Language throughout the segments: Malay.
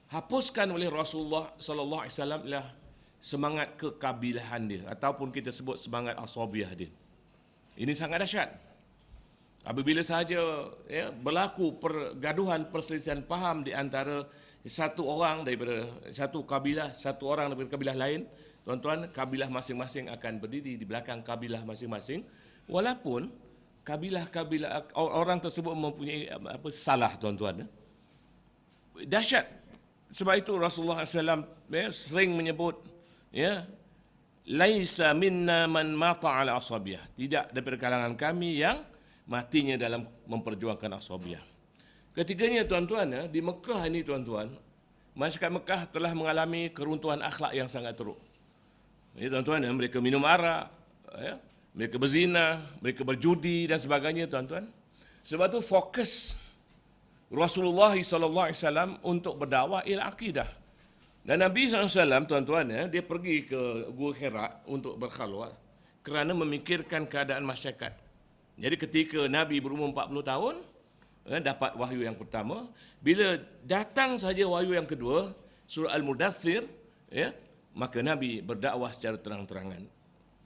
dihapuskan oleh Rasulullah sallallahu alaihi wasallam ialah semangat kekabilahan dia ataupun kita sebut semangat asabiyah dia. Ini sangat dahsyat. Apabila sahaja berlaku pergaduhan, perselisihan faham di antara satu orang daripada satu kabilah, satu orang daripada kabilah lain, tuan-tuan, kabilah masing-masing akan berdiri di belakang kabilah masing-masing, walaupun kabilah-kabilah orang tersebut mempunyai salah, tuan-tuan. Dahsyat. Sebab itu Rasulullah SAW sering menyebut, laisa minna man mata ala asabiyah. Tidak daripada kalangan kami yang matinya dalam memperjuangkan asabiyah. Ketiganya, tuan-tuan, di Mekah ini, tuan-tuan, masyarakat Mekah telah mengalami keruntuhan akhlak yang sangat teruk. Tuan-tuan, mereka minum arak, mereka berzina, mereka berjudi dan sebagainya, tuan-tuan. Sebab itu fokus Rasulullah SAW untuk berdakwah ialah akidah. Dan Nabi SAW, tuan-tuan, dia pergi ke Gua Hira untuk berkhalwat kerana memikirkan keadaan masyarakat. Jadi ketika Nabi berumur 40 tahun, dapat wahyu yang pertama. Bila datang saja wahyu yang kedua, surah Al-Mudaththir, maka Nabi berdakwah secara terang-terangan.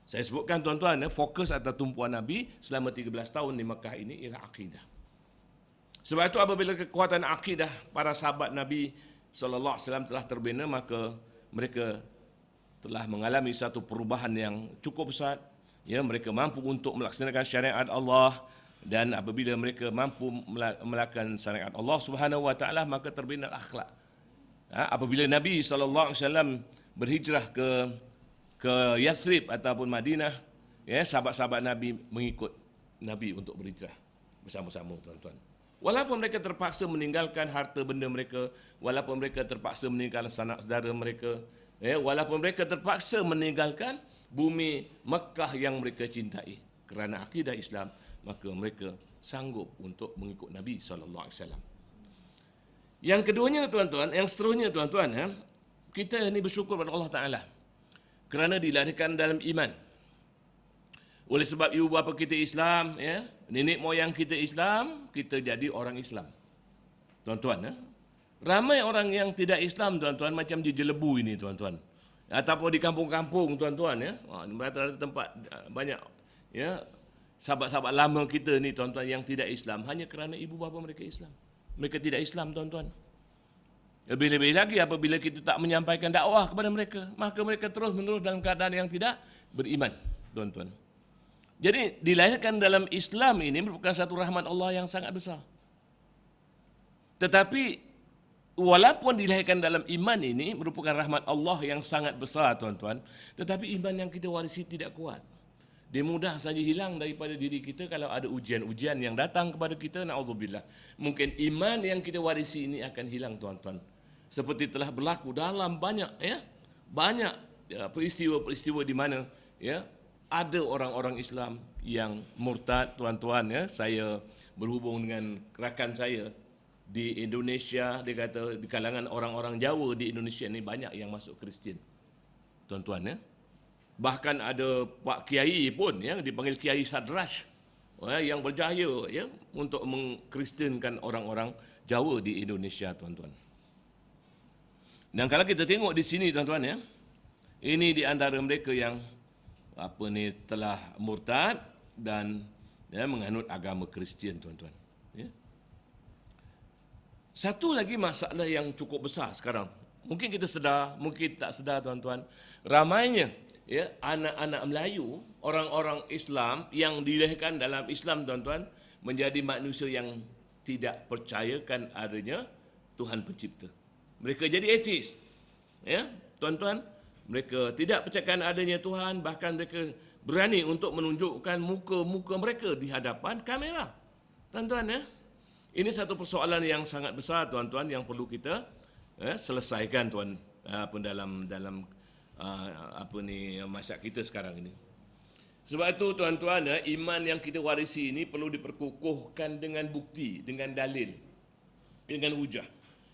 Saya sebutkan, tuan-tuan, fokus atau tumpuan Nabi selama 13 tahun di Mekah ini ialah akidah. Sebab itu apabila kekuatan akidah para sahabat Nabi sallallahu alaihi wasallam telah terbina, maka mereka telah mengalami satu perubahan yang cukup besar. Mereka mampu untuk melaksanakan syariat Allah, dan apabila mereka mampu melaksanakan syariat Allah Subhanahu wa taala, maka terbina akhlak. Apabila Nabi sallallahu alaihi wasallam berhijrah ke Yathrib ataupun Madinah, sahabat-sahabat Nabi mengikut Nabi untuk berhijrah bersama-sama, tuan-tuan. Walaupun mereka terpaksa meninggalkan harta benda mereka, walaupun mereka terpaksa meninggalkan sanak saudara mereka, walaupun mereka terpaksa meninggalkan bumi Mekah yang mereka cintai, kerana akidah Islam, maka mereka sanggup untuk mengikut Nabi SAW. Yang keduanya, tuan-tuan, yang seterusnya, tuan-tuan, kita ini bersyukur kepada Allah Ta'ala kerana dilahirkan dalam iman. Oleh sebab ibu bapa kita Islam, nenek moyang kita Islam, kita jadi orang Islam. Tuan-tuan, ramai orang yang tidak Islam, tuan-tuan, macam di Jelebu ini, tuan-tuan. Ataupun di kampung-kampung, tuan-tuan, rata-rata tempat banyak, sahabat-sahabat lama kita ni, tuan-tuan, yang tidak Islam hanya kerana ibu bapa mereka Islam. Mereka tidak Islam, tuan-tuan. Lebih-lebih lagi apabila kita tak menyampaikan dakwah kepada mereka, maka mereka terus-menerus dalam keadaan yang tidak beriman, tuan-tuan. Jadi dilahirkan dalam Islam ini merupakan satu rahmat Allah yang sangat besar. Tetapi walaupun dilahirkan dalam iman ini merupakan rahmat Allah yang sangat besar, tuan-tuan, tetapi iman yang kita warisi tidak kuat. Dia mudah saja hilang daripada diri kita kalau ada ujian-ujian yang datang kepada kita, na'udzubillah. Mungkin iman yang kita warisi ini akan hilang, tuan-tuan. Seperti telah berlaku dalam banyak peristiwa-peristiwa di mana ada orang-orang Islam yang murtad, tuan-tuan. Saya berhubung dengan rakan saya di Indonesia, dia kata di kalangan orang-orang Jawa di Indonesia ni banyak yang masuk Kristian, tuan-tuan. Bahkan ada Pak Kiai pun dipanggil Kiai Sadraj, yang berjaya untuk mengkristenkan orang-orang Jawa di Indonesia, tuan-tuan. Dan kalau kita tengok di sini, tuan-tuan, ini di antara mereka yang telah murtad dan menganut agama Kristian, tuan-tuan. Satu lagi masalah yang cukup besar sekarang, mungkin kita sedar, mungkin tak sedar, tuan-tuan, ramainya anak-anak Melayu, orang-orang Islam yang dilahirkan dalam Islam, tuan-tuan, menjadi manusia yang tidak percayakan adanya Tuhan Pencipta. Mereka jadi ateis, tuan-tuan. Mereka tidak percayakan adanya Tuhan, bahkan mereka berani untuk menunjukkan muka-muka mereka di hadapan kamera, tuan-tuan. Ini satu persoalan yang sangat besar, tuan-tuan, yang perlu kita selesaikan, tuan, dalam masyarakat kita sekarang ini. Sebab itu, tuan-tuan, iman yang kita warisi ini perlu diperkukuhkan dengan bukti, dengan dalil, dengan hujah.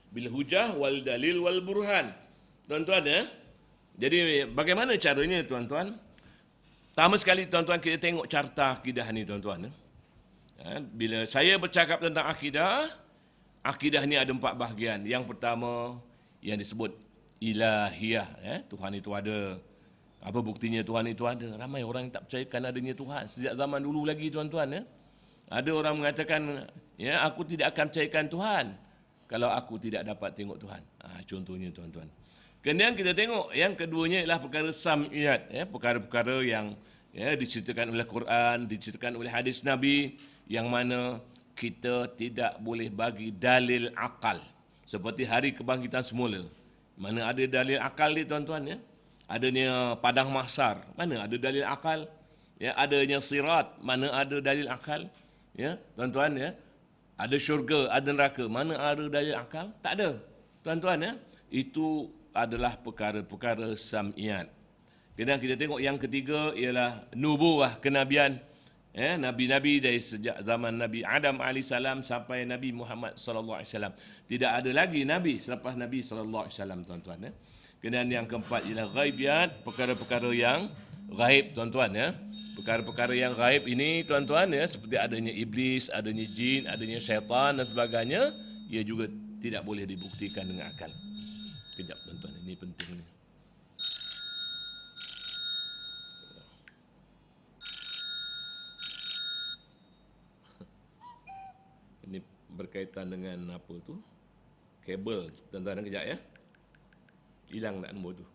Bila hujah wal dalil wal burhan, tuan-tuan. Jadi bagaimana caranya, tuan-tuan? Pertama sekali, tuan-tuan, kita tengok carta akidah ni, tuan-tuan. Bila saya bercakap tentang akidah, akidah ni ada 4 bahagian. Yang pertama yang disebut ilahiyah, Tuhan itu ada. Apa buktinya Tuhan itu ada? Ramai orang yang tak percayakan adanya Tuhan sejak zaman dulu lagi, tuan-tuan. Ada orang mengatakan, aku tidak akan percayakan Tuhan kalau aku tidak dapat tengok Tuhan. Contohnya, tuan-tuan. Kemudian kita tengok yang keduanya ialah perkara sam'iyat, perkara-perkara yang diceritakan oleh Quran, diceritakan oleh hadis Nabi, yang mana kita tidak boleh bagi dalil akal. Seperti hari kebangkitan semula. Mana ada dalil akal ni, tuan-tuan? Adanya padang mahsyar, mana ada dalil akal? Adanya sirat, mana ada dalil akal? Tuan-tuan, ada syurga, ada neraka, mana ada dalil akal? Tak ada, tuan-tuan. Itu adalah perkara-perkara sam'iyat. Kemudian kita tengok yang ketiga ialah nubuwah, kenabian. Nabi-nabi dari sejak zaman Nabi Adam AS sampai Nabi Muhammad SAW. Tidak ada lagi Nabi selepas Nabi SAW, tuan-tuan. Kemudian yang keempat ialah ghaibiyat, perkara-perkara yang gaib, tuan-tuan. Perkara-perkara yang gaib ini, tuan-tuan, seperti adanya iblis, adanya jin, adanya syaitan dan sebagainya, ia juga tidak boleh dibuktikan dengan akal. Kejap, tuan-tuan, ini penting ni. Ini berkaitan dengan apa tu? Kabel, tuan-tuan, kejap ya. Hilang tak nombor tu.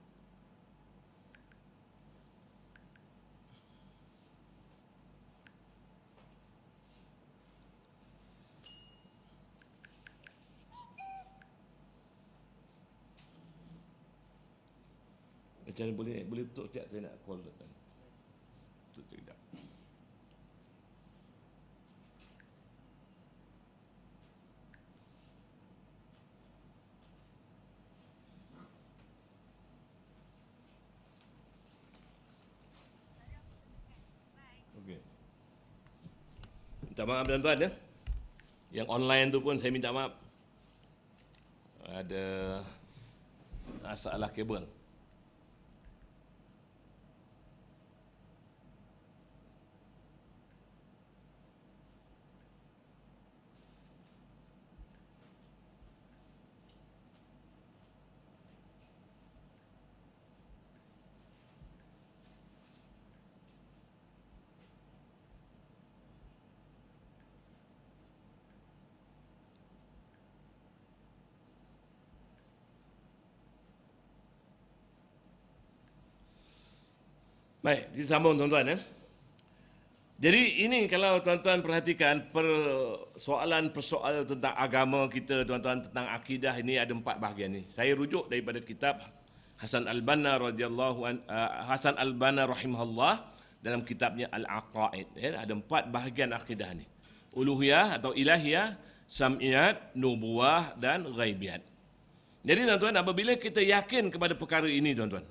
Macam mana boleh tutup sekejap, saya nak call tuan. Tutup sekejap. Okey. Minta maaf, tuan-tuan. Yang online tu pun saya minta maaf. Ada masalah kabel. Baik, disambung, tuan-tuan. Jadi ini kalau tuan-tuan perhatikan persoalan tentang agama kita, tuan-tuan, tentang akidah ini ada 4 bahagian ni. Saya rujuk daripada kitab Hasan Al-Banna Hasan Al-Banna rahimahullah dalam kitabnya Al-Aqaid. Ada 4 bahagian akidah ni. Uluhiyah atau ilahiyah, sam'iyat, nubuwah dan ghaibiyat. Jadi, tuan-tuan, apabila kita yakin kepada perkara ini, tuan-tuan,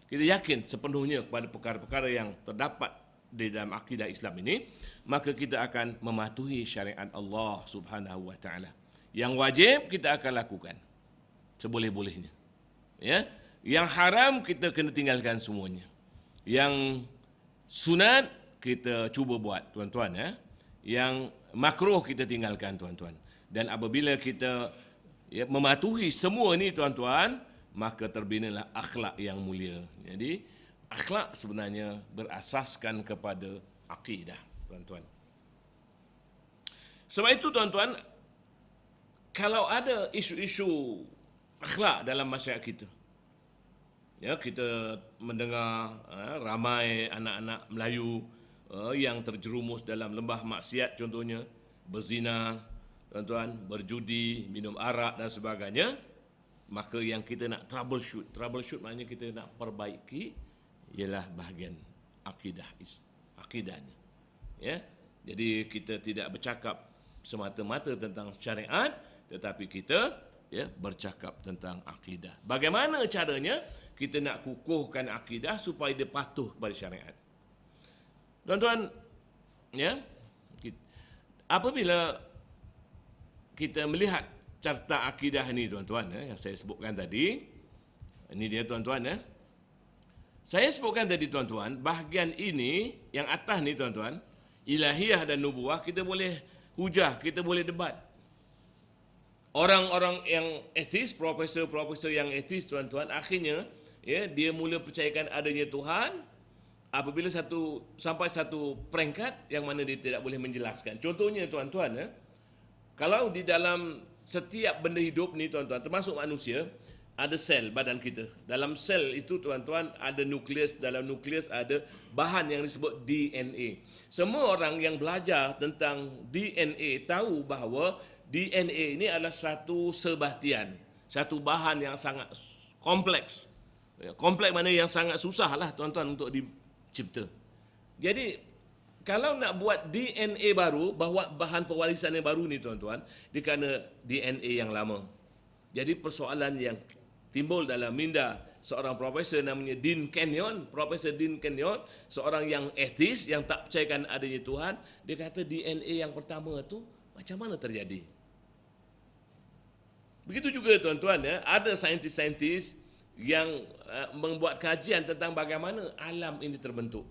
kita yakin sepenuhnya kepada perkara-perkara yang terdapat di dalam akidah Islam ini, maka kita akan mematuhi syariat Allah Subhanahu wa taala. Yang wajib kita akan lakukan seboleh-bolehnya. Yang haram kita kena tinggalkan semuanya. Yang sunat kita cuba buat, tuan-tuan. Yang makruh kita tinggalkan, tuan-tuan. Dan apabila kita mematuhi semua ini, tuan-tuan, maka terbinalah akhlak yang mulia. Jadi, akhlak sebenarnya berasaskan kepada akidah, tuan-tuan. Sebab itu, tuan-tuan, kalau ada isu-isu akhlak dalam masyarakat kita, kita mendengar ramai anak-anak Melayu yang terjerumus dalam lembah maksiat, contohnya berzina, tuan-tuan, berjudi, minum arak dan sebagainya. Maka yang kita nak troubleshoot maknanya kita nak perbaiki ialah bahagian akidahnya. Jadi kita tidak bercakap semata-mata tentang syariat, tetapi kita bercakap tentang akidah. Bagaimana caranya kita nak kukuhkan akidah supaya dia patuh kepada syariat? Tuan-tuan, apabila kita melihat carta akidah ni, tuan-tuan, yang saya sebutkan tadi, ini dia, tuan-tuan. Saya sebutkan tadi, tuan-tuan, bahagian ini, yang atas ni, tuan-tuan, ilahiyah dan nubuwah, kita boleh hujah, kita boleh debat. orang-orang yang ateis, profesor-profesor yang ateis tuan-tuan, akhirnya dia mula percayakan adanya Tuhan apabila sampai satu peringkat yang mana dia tidak boleh menjelaskan. Contohnya tuan-tuan, kalau di dalam setiap benda hidup ni tuan-tuan, termasuk manusia, ada sel badan kita. Dalam sel itu tuan-tuan ada nukleus, dalam nukleus ada bahan yang disebut DNA. Semua orang yang belajar tentang DNA tahu bahawa DNA ini adalah satu sebahtian, satu bahan yang sangat kompleks. Kompleks mana yang sangat susah lah tuan-tuan untuk dicipta. Jadi kalau nak buat DNA baru, bahawa bahan pewarisan yang baru ni tuan-tuan, dia kena DNA yang lama. Jadi persoalan yang timbul dalam minda seorang profesor namanya Dean Kenyon, Profesor Dean Kenyon, seorang yang ateis yang tak percayakan adanya Tuhan, dia kata DNA yang pertama tu macam mana terjadi? Begitu juga tuan-tuan, ada saintis-saintis yang membuat kajian tentang bagaimana alam ini terbentuk.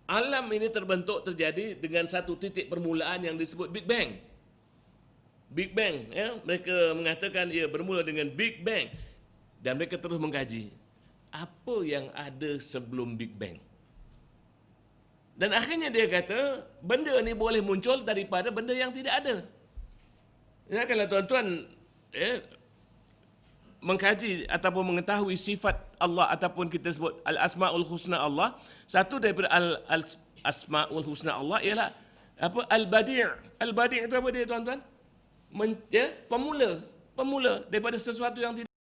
Alam ini terbentuk terjadi dengan satu titik permulaan yang disebut Big Bang. Big Bang, mereka mengatakan ia bermula dengan Big Bang, dan mereka terus mengkaji apa yang ada sebelum Big Bang. Dan akhirnya dia kata benda ni boleh muncul daripada benda yang tidak ada. Ya, kalau tuan-tuan mengkaji ataupun mengetahui sifat Allah ataupun kita sebut al-asmaul husna Allah, satu daripada al-asmaul husna Allah ialah apa? Al-badi'. Al-badi' itu apa dia tuan-tuan? Pemula daripada sesuatu yang tidak